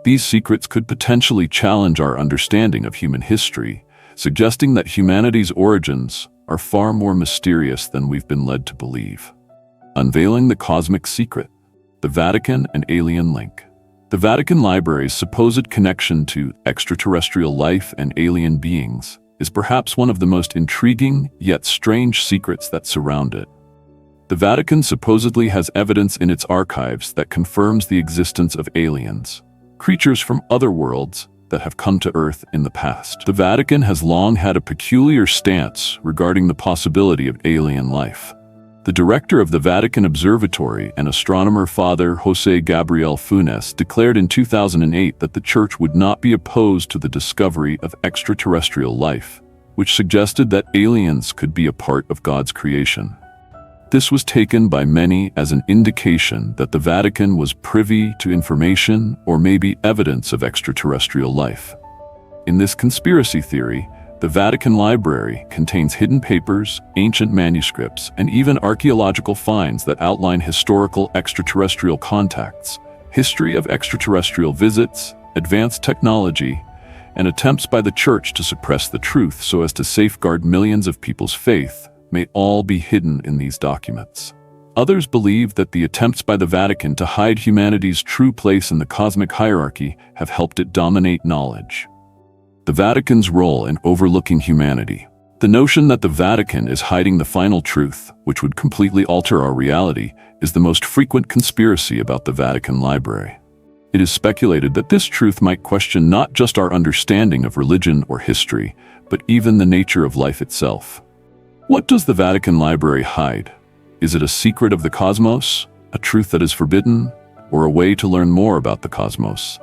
These secrets could potentially challenge our understanding of human history, suggesting that humanity's origins are far more mysterious than we've been led to believe. Unveiling the cosmic secret, the Vatican and alien link. The Vatican Library's supposed connection to extraterrestrial life and alien beings is perhaps one of the most intriguing yet strange secrets that surround it. The Vatican supposedly has evidence in its archives that confirms the existence of aliens, creatures from other worlds that have come to Earth in the past. The Vatican has long had a peculiar stance regarding the possibility of alien life. The director of the Vatican Observatory and astronomer Father José Gabriel Funes declared in 2008 that the Church would not be opposed to the discovery of extraterrestrial life, which suggested that aliens could be a part of God's creation. This was taken by many as an indication that the Vatican was privy to information or maybe evidence of extraterrestrial life. In this conspiracy theory, the Vatican Library contains hidden papers, ancient manuscripts, and even archaeological finds that outline historical extraterrestrial contacts, history of extraterrestrial visits, advanced technology, and attempts by the Church to suppress the truth so as to safeguard millions of people's faith may all be hidden in these documents. Others believe that the attempts by the Vatican to hide humanity's true place in the cosmic hierarchy have helped it dominate knowledge. The Vatican's role in overlooking humanity. The notion that the Vatican is hiding the final truth, which would completely alter our reality, is the most frequent conspiracy about the Vatican Library. It is speculated that this truth might question not just our understanding of religion or history, but even the nature of life itself. What does the Vatican Library hide? Is it a secret of the cosmos, a truth that is forbidden, or a way to learn more about the cosmos?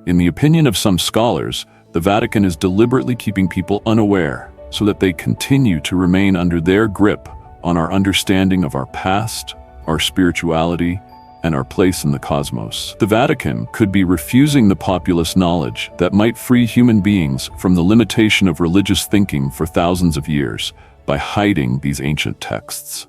In the opinion of some scholars, the Vatican is deliberately keeping people unaware so that they continue to remain under their grip on our understanding of our past, our spirituality, and our place in the cosmos. The Vatican could be refusing the populist knowledge that might free human beings from the limitation of religious thinking for thousands of years by hiding these ancient texts.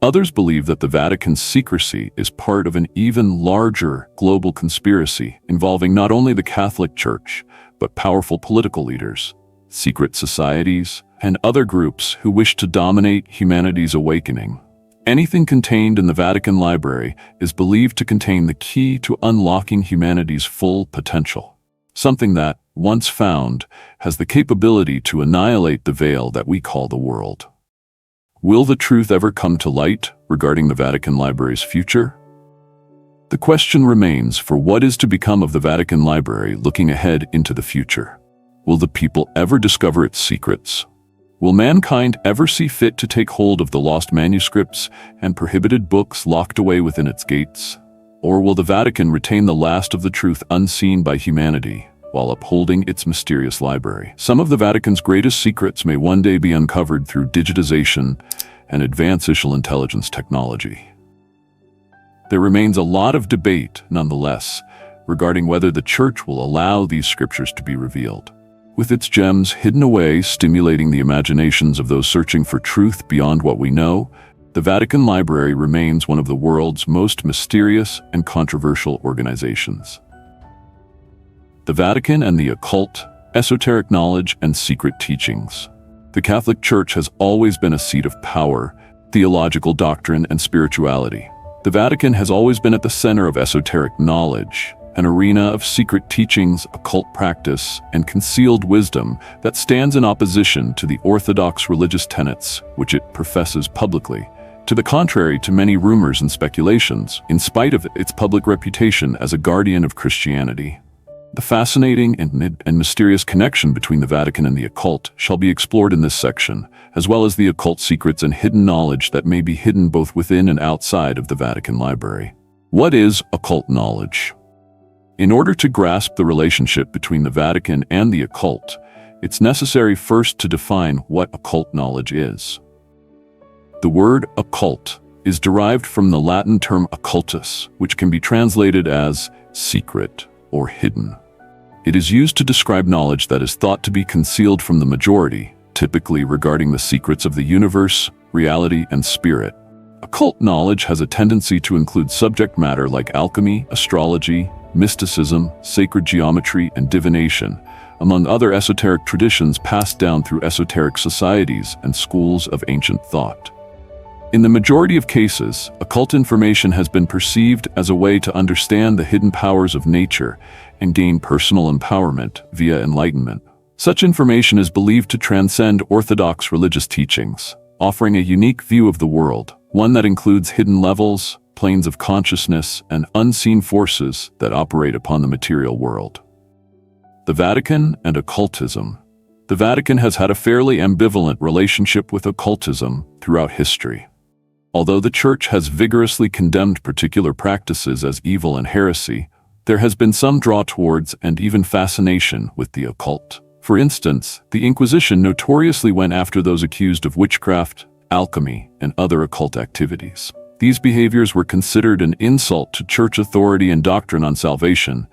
Others believe that the Vatican's secrecy is part of an even larger global conspiracy involving not only the Catholic Church, but powerful political leaders, secret societies, and other groups who wish to dominate humanity's awakening. Anything contained in the Vatican Library is believed to contain the key to unlocking humanity's full potential. Something that, once found, has the capability to annihilate the veil that we call the world. Will the truth ever come to light regarding the Vatican Library's future? The question remains for what is to become of the Vatican Library looking ahead into the future. Will the people ever discover its secrets? Will mankind ever see fit to take hold of the lost manuscripts and prohibited books locked away within its gates? Or will the Vatican retain the last of the truth unseen by humanity while upholding its mysterious library? Some of the Vatican's greatest secrets may one day be uncovered through digitization and advanced artificial intelligence technology. There remains a lot of debate, nonetheless, regarding whether the Church will allow these scriptures to be revealed. With its gems hidden away, stimulating the imaginations of those searching for truth beyond what we know, the Vatican Library remains one of the world's most mysterious and controversial organizations. The Vatican and the occult, esoteric knowledge, and secret teachings. The Catholic Church has always been a seat of power, theological doctrine, and spirituality. The Vatican has always been at the center of esoteric knowledge, an arena of secret teachings, occult practice, and concealed wisdom that stands in opposition to the orthodox religious tenets which it professes publicly. To the contrary to many rumors and speculations, in spite of its public reputation as a guardian of Christianity. The fascinating and mysterious connection between the Vatican and the occult shall be explored in this section, as well as the occult secrets and hidden knowledge that may be hidden both within and outside of the Vatican Library. What is occult knowledge? In order to grasp the relationship between the Vatican and the occult, it's necessary first to define what occult knowledge is. The word occult is derived from the Latin term occultus, which can be translated as secret or hidden. It is used to describe knowledge that is thought to be concealed from the majority, typically regarding the secrets of the universe, reality, and spirit. Occult knowledge has a tendency to include subject matter like alchemy, astrology, mysticism, sacred geometry, and divination, among other esoteric traditions passed down through esoteric societies and schools of ancient thought. In the majority of cases, occult information has been perceived as a way to understand the hidden powers of nature and gain personal empowerment via enlightenment. Such information is believed to transcend orthodox religious teachings, offering a unique view of the world, one that includes hidden levels, planes of consciousness, and unseen forces that operate upon the material world. The Vatican and occultism. The Vatican has had a fairly ambivalent relationship with occultism throughout history. Although the Church has vigorously condemned particular practices as evil and heresy, there has been some draw towards and even fascination with the occult. For instance, the Inquisition notoriously went after those accused of witchcraft, alchemy, and other occult activities. These behaviors were considered an insult to Church authority and doctrine on salvation,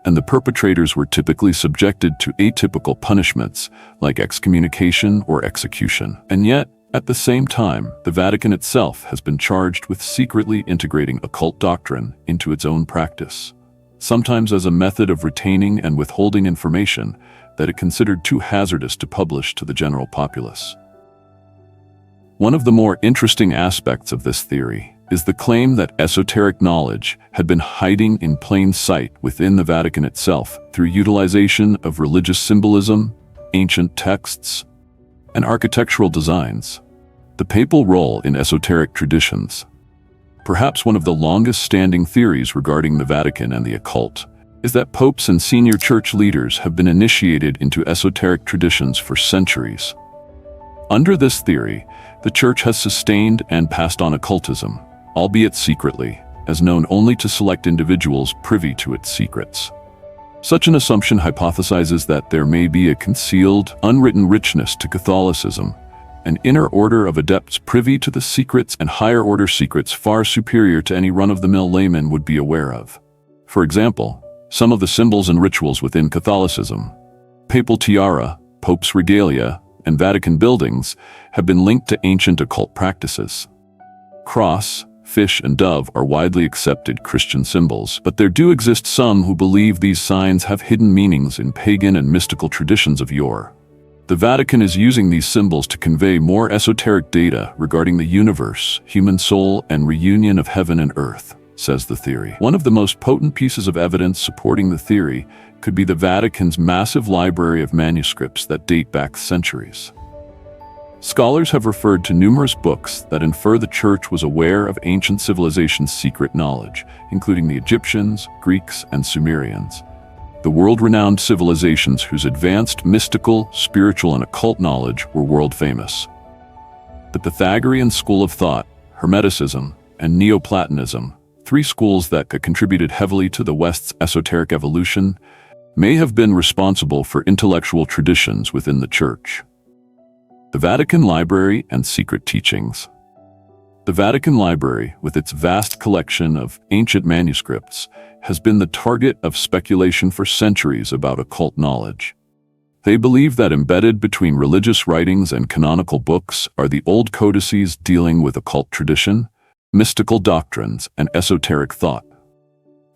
and the perpetrators were typically subjected to atypical punishments like excommunication or execution. And yet, at the same time, the Vatican itself has been charged with secretly integrating occult doctrine into its own practice, sometimes as a method of retaining and withholding information that it considered too hazardous to publish to the general populace. One of the more interesting aspects of this theory is the claim that esoteric knowledge had been hiding in plain sight within the Vatican itself through utilization of religious symbolism, ancient texts, and architectural designs. The papal role in esoteric traditions. Perhaps one of the longest-standing theories regarding the Vatican and the occult is that popes and senior church leaders have been initiated into esoteric traditions for centuries. Under this theory, the Church has sustained and passed on occultism, albeit secretly, as known only to select individuals privy to its secrets. Such an assumption hypothesizes that there may be a concealed, unwritten richness to Catholicism, an inner order of adepts privy to the secrets and higher-order secrets far superior to any run-of-the-mill layman would be aware of. For example, some of the symbols and rituals within Catholicism, papal tiara, pope's regalia, and Vatican buildings have been linked to ancient occult practices. Cross, fish, and dove are widely accepted Christian symbols, but there do exist some who believe these signs have hidden meanings in pagan and mystical traditions of yore. The Vatican is using these symbols to convey more esoteric data regarding the universe, human soul, and reunion of heaven and earth, says the theory. One of the most potent pieces of evidence supporting the theory could be the Vatican's massive library of manuscripts that date back centuries. Scholars have referred to numerous books that infer the Church was aware of ancient civilizations' secret knowledge, including the Egyptians, Greeks, and Sumerians. The world-renowned civilizations whose advanced mystical, spiritual, and occult knowledge were world-famous. The Pythagorean school of thought, Hermeticism, and Neoplatonism, three schools that contributed heavily to the West's esoteric evolution, may have been responsible for intellectual traditions within the Church. The Vatican Library and secret teachings. The Vatican Library, with its vast collection of ancient manuscripts, has been the target of speculation for centuries about occult knowledge. They believe that embedded between religious writings and canonical books are the old codices dealing with occult tradition, mystical doctrines, and esoteric thought.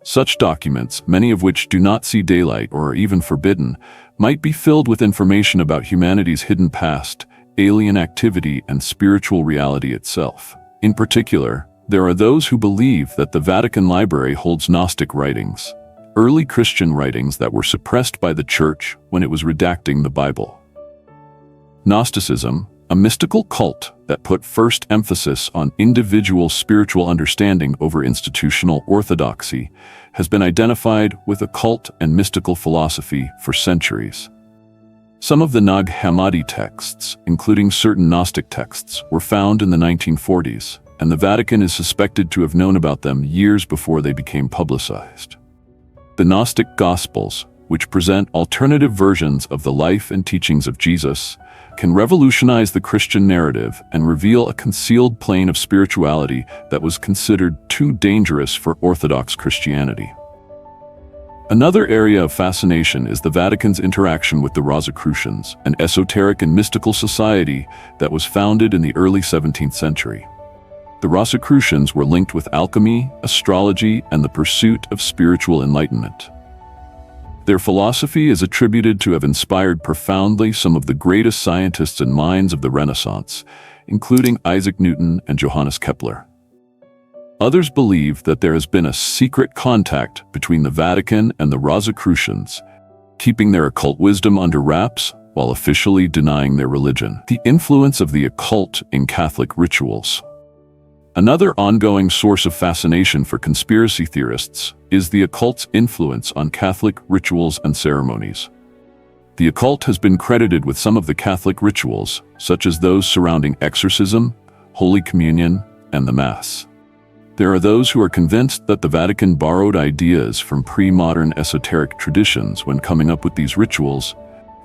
Such documents, many of which do not see daylight or are even forbidden, might be filled with information about humanity's hidden past, alien activity, and spiritual reality itself. In particular, there are those who believe that the Vatican Library holds Gnostic writings, early Christian writings that were suppressed by the Church when it was redacting the Bible. Gnosticism, a mystical cult that put first emphasis on individual spiritual understanding over institutional orthodoxy, has been identified with occult and mystical philosophy for centuries. Some of the Nag Hammadi texts, including certain Gnostic texts, were found in the 1940s, and the Vatican is suspected to have known about them years before they became publicized. The Gnostic Gospels, which present alternative versions of the life and teachings of Jesus, can revolutionize the Christian narrative and reveal a concealed plane of spirituality that was considered too dangerous for Orthodox Christianity. Another area of fascination is the Vatican's interaction with the Rosicrucians, an esoteric and mystical society that was founded in the early 17th century. The Rosicrucians were linked with alchemy, astrology, and the pursuit of spiritual enlightenment. Their philosophy is attributed to have inspired profoundly some of the greatest scientists and minds of the Renaissance, including Isaac Newton and Johannes Kepler. Others believe that there has been a secret contact between the Vatican and the Rosicrucians, keeping their occult wisdom under wraps while officially denying their religion. The influence of the occult in Catholic rituals. Another ongoing source of fascination for conspiracy theorists is the occult's influence on Catholic rituals and ceremonies. The occult has been credited with some of the Catholic rituals, such as those surrounding exorcism, Holy Communion, and the Mass. There are those who are convinced that the Vatican borrowed ideas from pre-modern esoteric traditions when coming up with these rituals,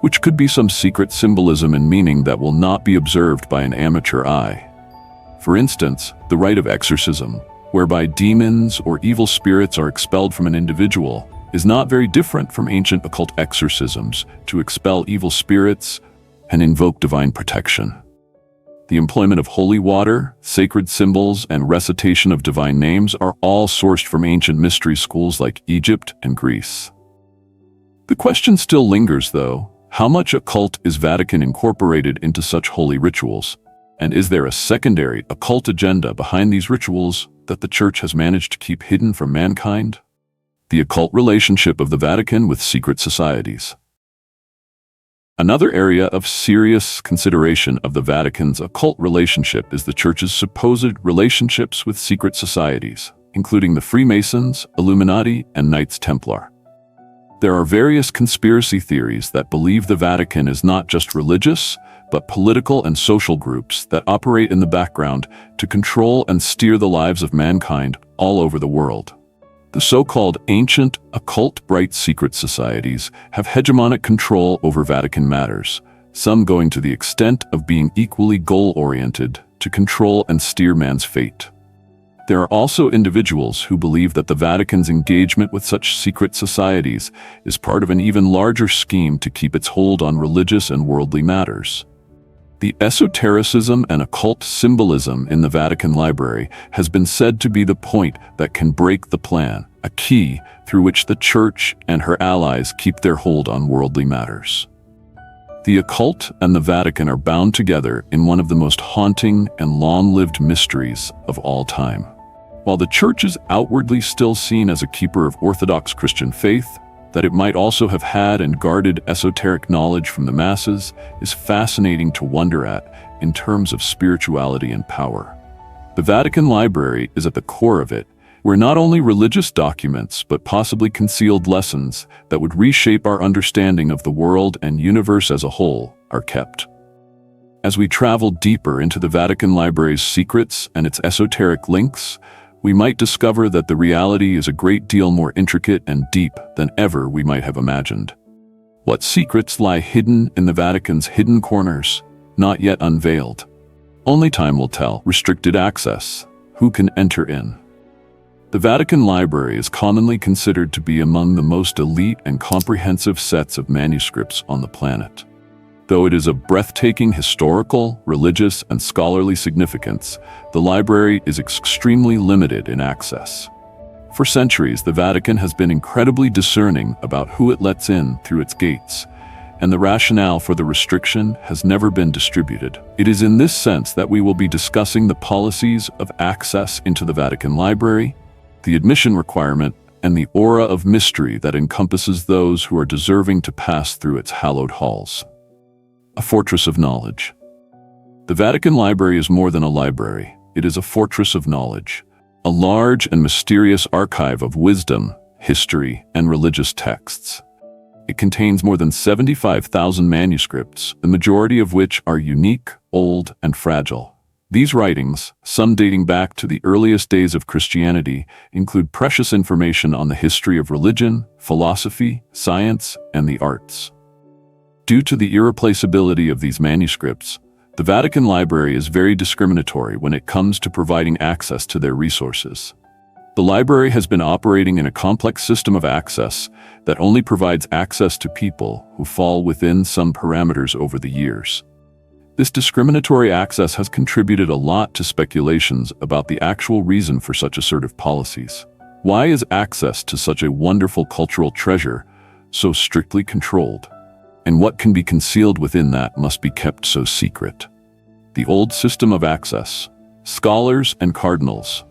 which could be some secret symbolism and meaning that will not be observed by an amateur eye. For instance, the rite of exorcism, whereby demons or evil spirits are expelled from an individual, is not very different from ancient occult exorcisms to expel evil spirits and invoke divine protection. The employment of holy water, sacred symbols, and recitation of divine names are all sourced from ancient mystery schools like Egypt and Greece. The question still lingers, though: how much occult is Vatican incorporated into such holy rituals? And is there a secondary occult agenda behind these rituals that the Church has managed to keep hidden from mankind? The occult relationship of the Vatican with secret societies. Another area of serious consideration of the Vatican's occult relationship is the Church's supposed relationships with secret societies, including the Freemasons, Illuminati, and Knights Templar. There are various conspiracy theories that believe the Vatican is not just religious, but political and social groups that operate in the background to control and steer the lives of mankind all over the world. The so-called ancient, occult, bright secret societies have hegemonic control over Vatican matters, some going to the extent of being equally goal-oriented to control and steer man's fate. There are also individuals who believe that the Vatican's engagement with such secret societies is part of an even larger scheme to keep its hold on religious and worldly matters. The esotericism and occult symbolism in the Vatican Library has been said to be the point that can break the plan, a key through which the Church and her allies keep their hold on worldly matters. The occult and the Vatican are bound together in one of the most haunting and long-lived mysteries of all time. While the Church is outwardly still seen as a keeper of Orthodox Christian faith, that it might also have had and guarded esoteric knowledge from the masses is fascinating to wonder at in terms of spirituality and power. The Vatican Library is at the core of it, where not only religious documents but possibly concealed lessons that would reshape our understanding of the world and universe as a whole are kept. As we travel deeper into the Vatican Library's secrets and its esoteric links, we might discover that the reality is a great deal more intricate and deep than ever we might have imagined. What secrets lie hidden in the Vatican's hidden corners, not yet unveiled? Only time will tell. Restricted access. Who can enter in? The Vatican Library is commonly considered to be among the most elite and comprehensive sets of manuscripts on the planet. Though it is of breathtaking historical, religious, and scholarly significance, the library is extremely limited in access. For centuries, the Vatican has been incredibly discerning about who it lets in through its gates, and the rationale for the restriction has never been distributed. It is in this sense that we will be discussing the policies of access into the Vatican Library, the admission requirement, and the aura of mystery that encompasses those who are deserving to pass through its hallowed halls. A fortress of knowledge. The Vatican Library is more than a library. It is a fortress of knowledge, a large and mysterious archive of wisdom, history, and religious texts. It contains more than 75,000 manuscripts, the majority of which are unique, old, and fragile. These writings, some dating back to the earliest days of Christianity, include precious information on the history of religion, philosophy, science, and the arts. Due to the irreplaceability of these manuscripts, the Vatican Library is very discriminatory when it comes to providing access to their resources. The library has been operating in a complex system of access that only provides access to people who fall within some parameters over the years. This discriminatory access has contributed a lot to speculations about the actual reason for such assertive policies. Why is access to such a wonderful cultural treasure so strictly controlled? And what can be concealed within that must be kept so secret? The old system of access, scholars and cardinals.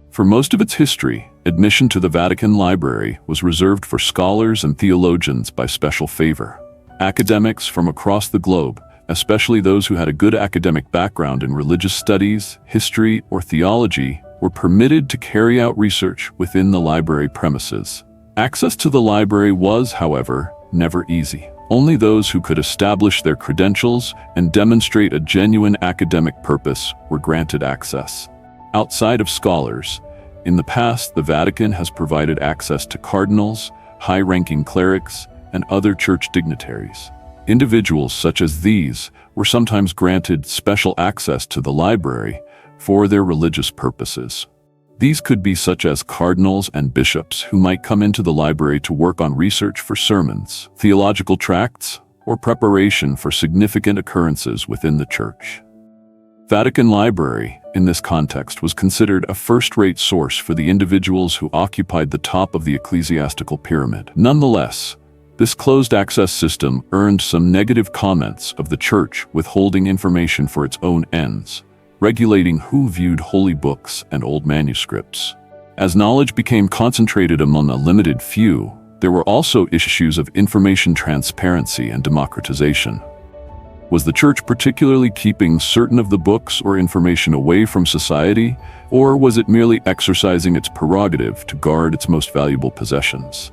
For most of its history, admission to the Vatican Library was reserved for scholars and theologians by special favor. Academics from across the globe, especially those who had a good academic background in religious studies, history, or theology, were permitted to carry out research within the library premises. Access to the library was, however, never easy. Only those who could establish their credentials and demonstrate a genuine academic purpose were granted access. Outside of scholars, in the past, the Vatican has provided access to cardinals, high-ranking clerics, and other church dignitaries. Individuals such as these were sometimes granted special access to the library for their religious purposes. These could be such as cardinals and bishops who might come into the library to work on research for sermons, theological tracts, or preparation for significant occurrences within the church. Vatican Library, in this context, was considered a first-rate source for the individuals who occupied the top of the ecclesiastical pyramid. Nonetheless, this closed-access system earned some negative comments of the Church withholding information for its own ends, regulating who viewed holy books and old manuscripts. As knowledge became concentrated among a limited few, there were also issues of information transparency and democratization. Was the Church particularly keeping certain of the books or information away from society, or was it merely exercising its prerogative to guard its most valuable possessions?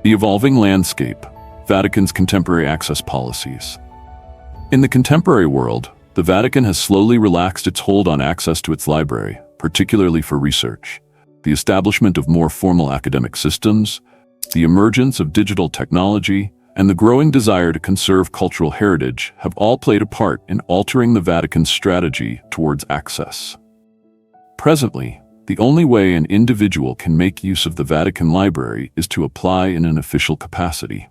The evolving landscape, Vatican's contemporary access policies. In the contemporary world, the Vatican has slowly relaxed its hold on access to its library, particularly for research. The establishment of more formal academic systems, the emergence of digital technology, and the growing desire to conserve cultural heritage have all played a part in altering the Vatican's strategy towards access. Presently, the only way an individual can make use of the Vatican Library is to apply in an official capacity.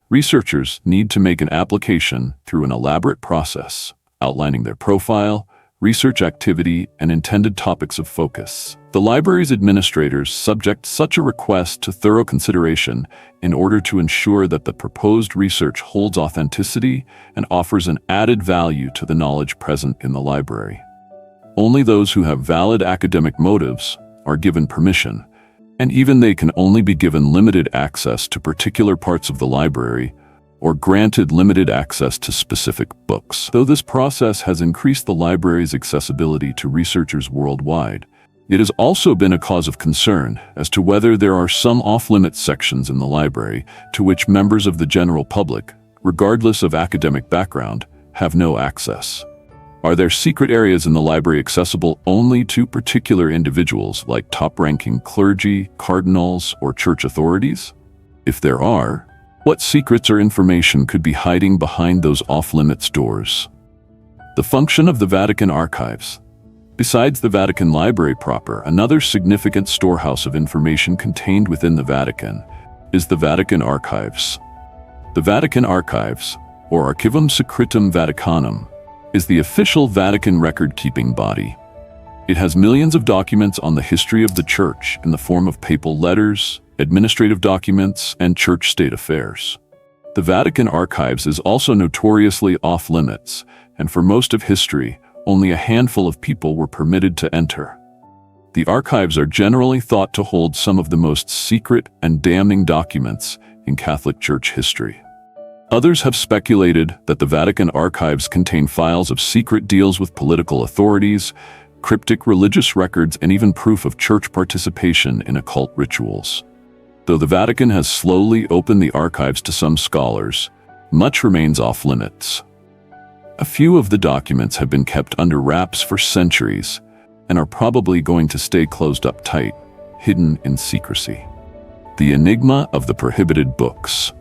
Researchers need to make an application through an elaborate process, outlining their profile, research activity, and intended topics of focus. The library's administrators subject such a request to thorough consideration in order to ensure that the proposed research holds authenticity and offers an added value to the knowledge present in the library. Only those who have valid academic motives are given permission, and even they can only be given limited access to particular parts of the library or granted limited access to specific books. Though this process has increased the library's accessibility to researchers worldwide, it has also been a cause of concern as to whether there are some off-limits sections in the library to which members of the general public, regardless of academic background, have no access. Are there secret areas in the library accessible only to particular individuals like top-ranking clergy, cardinals, or church authorities? If there are, what secrets or information could be hiding behind those off-limits doors? The function of the Vatican archives. Besides the Vatican Library proper, another significant storehouse of information contained within the Vatican is the Vatican Archives. The Vatican Archives, or Archivum Secretum Vaticanum, is the official Vatican record-keeping body. It has millions of documents on the history of the Church in the form of papal letters, administrative documents, and church-state affairs. The Vatican Archives is also notoriously off-limits, and for most of history, only a handful of people were permitted to enter. The archives are generally thought to hold some of the most secret and damning documents in Catholic Church history. Others have speculated that the Vatican Archives contain files of secret deals with political authorities, cryptic religious records, and even proof of church participation in occult rituals. Though the Vatican has slowly opened the archives to some scholars, much remains off-limits. A few of the documents have been kept under wraps for centuries and are probably going to stay closed up tight, hidden in secrecy. The enigma of the prohibited books.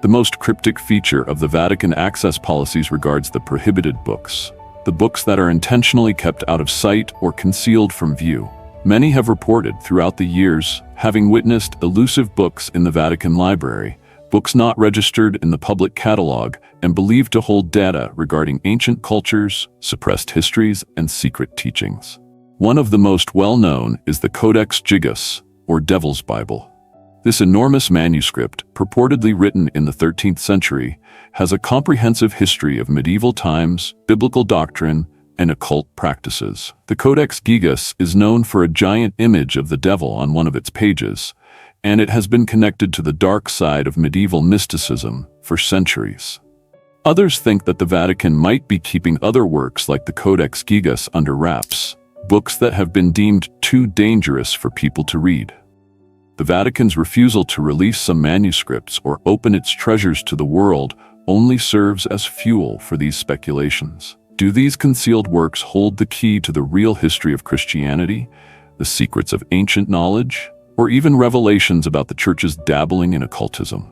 The most cryptic feature of the Vatican access policies regards the prohibited books, the books that are intentionally kept out of sight or concealed from view. Many have reported throughout the years having witnessed elusive books in the Vatican Library, books not registered in the public catalog and believed to hold data regarding ancient cultures, suppressed histories, and secret teachings. One of the most well-known is the Codex Gigas, or Devil's Bible. This enormous manuscript, purportedly written in the 13th century, has a comprehensive history of medieval times, biblical doctrine, and occult practices. The Codex Gigas is known for a giant image of the devil on one of its pages, and it has been connected to the dark side of medieval mysticism for centuries. Others think that the Vatican might be keeping other works like the Codex Gigas under wraps, books that have been deemed too dangerous for people to read. The Vatican's refusal to release some manuscripts or open its treasures to the world only serves as fuel for these speculations. Do these concealed works hold the key to the real history of Christianity, the secrets of ancient knowledge, or even revelations about the Church's dabbling in occultism?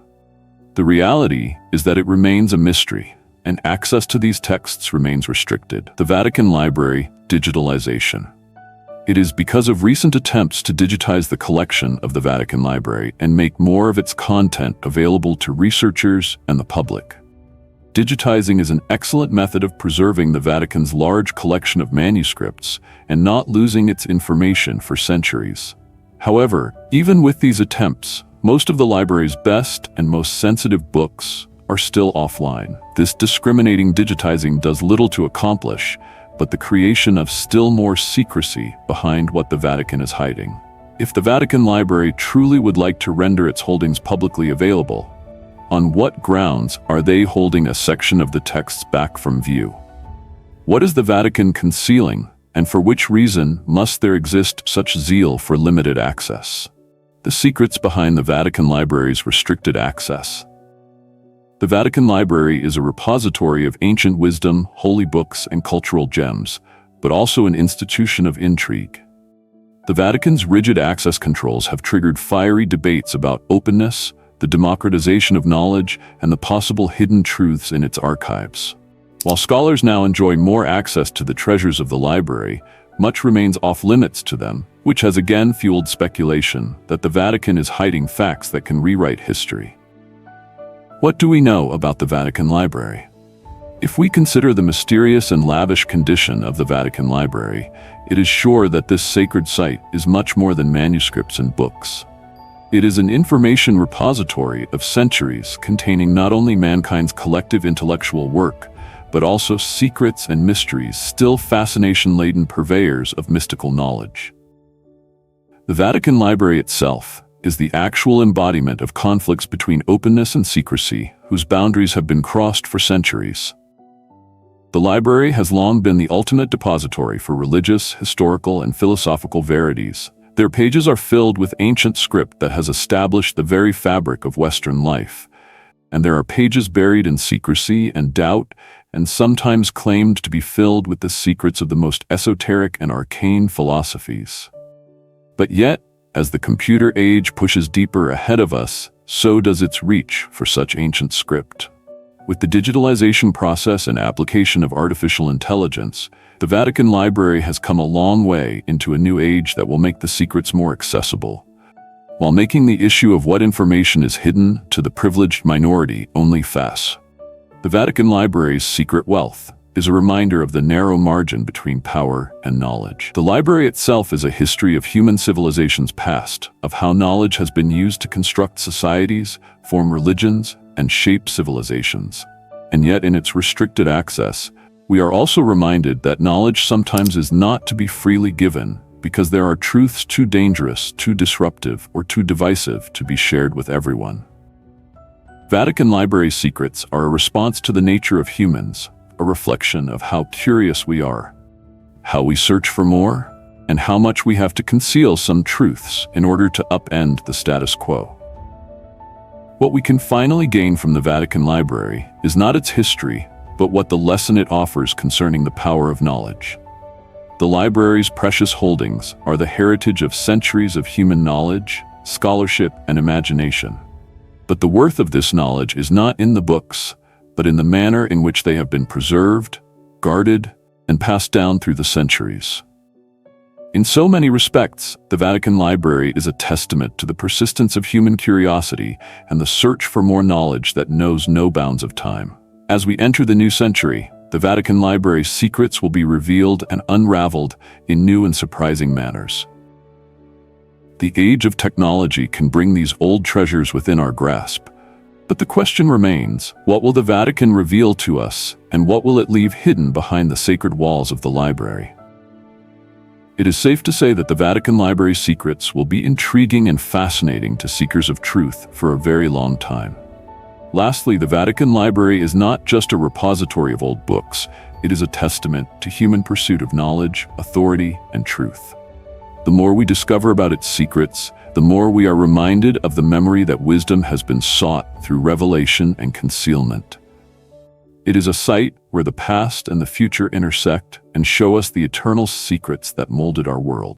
The reality is that it remains a mystery, and access to these texts remains restricted. The Vatican Library, digitalization. It is because of recent attempts to digitize the collection of the Vatican Library and make more of its content available to researchers and the public. Digitizing is an excellent method of preserving the Vatican's large collection of manuscripts and not losing its information for centuries. However, even with these attempts, most of the library's best and most sensitive books are still offline. This discriminating digitizing does little to accomplish, but the creation of still more secrecy behind what the Vatican is hiding. If the Vatican Library truly would like to render its holdings publicly available, on what grounds are they holding a section of the texts back from view? What is the Vatican concealing, and for which reason must there exist such zeal for limited access? The secrets behind the Vatican Library's restricted access. The Vatican Library is a repository of ancient wisdom, holy books, and cultural gems, but also an institution of intrigue. The Vatican's rigid access controls have triggered fiery debates about openness, the democratization of knowledge, and the possible hidden truths in its archives. While scholars now enjoy more access to the treasures of the library, much remains off-limits to them, which has again fueled speculation that the Vatican is hiding facts that can rewrite history. What do we know about the Vatican Library? If we consider the mysterious and lavish condition of the Vatican Library, it is sure that this sacred site is much more than manuscripts and books. It is an information repository of centuries containing not only mankind's collective intellectual work, but also secrets and mysteries, still fascination-laden purveyors of mystical knowledge. The Vatican Library itself is the actual embodiment of conflicts between openness and secrecy, whose boundaries have been crossed for centuries. The library has long been the ultimate depository for religious, historical, and philosophical verities. Their pages are filled with ancient script that has established the very fabric of Western life, and there are pages buried in secrecy and doubt, and sometimes claimed to be filled with the secrets of the most esoteric and arcane philosophies. But yet, as the computer age pushes deeper ahead of us, so does its reach for such ancient script. With the digitalization process and application of artificial intelligence, the Vatican Library has come a long way into a new age that will make the secrets more accessible, while making the issue of what information is hidden to the privileged minority only face. The Vatican Library's secret wealth is a reminder of the narrow margin between power and knowledge. The library itself is a history of human civilization's past, of how knowledge has been used to construct societies, form religions, and shape civilizations. And yet, in its restricted access, we are also reminded that knowledge sometimes is not to be freely given, because there are truths too dangerous, too disruptive, or too divisive to be shared with everyone. Vatican Library secrets are a response to the nature of humans, a reflection of how curious we are, how we search for more, and how much we have to conceal some truths in order to upend the status quo. What we can finally gain from the Vatican Library is not its history, but what the lesson it offers concerning the power of knowledge. The library's precious holdings are the heritage of centuries of human knowledge, scholarship, and imagination. But the worth of this knowledge is not in the books, but in the manner in which they have been preserved, guarded, and passed down through the centuries. In so many respects, the Vatican Library is a testament to the persistence of human curiosity and the search for more knowledge that knows no bounds of time. As we enter the new century, the Vatican Library's secrets will be revealed and unraveled in new and surprising manners. The age of technology can bring these old treasures within our grasp. But the question remains, what will the Vatican reveal to us, and what will it leave hidden behind the sacred walls of the library? It is safe to say that the Vatican Library's secrets will be intriguing and fascinating to seekers of truth for a very long time. Lastly, the Vatican Library is not just a repository of old books, it is a testament to human pursuit of knowledge, authority, and truth. The more we discover about its secrets, the more we are reminded of the memory that wisdom has been sought through revelation and concealment. It is a site where the past and the future intersect and show us the eternal secrets that molded our world.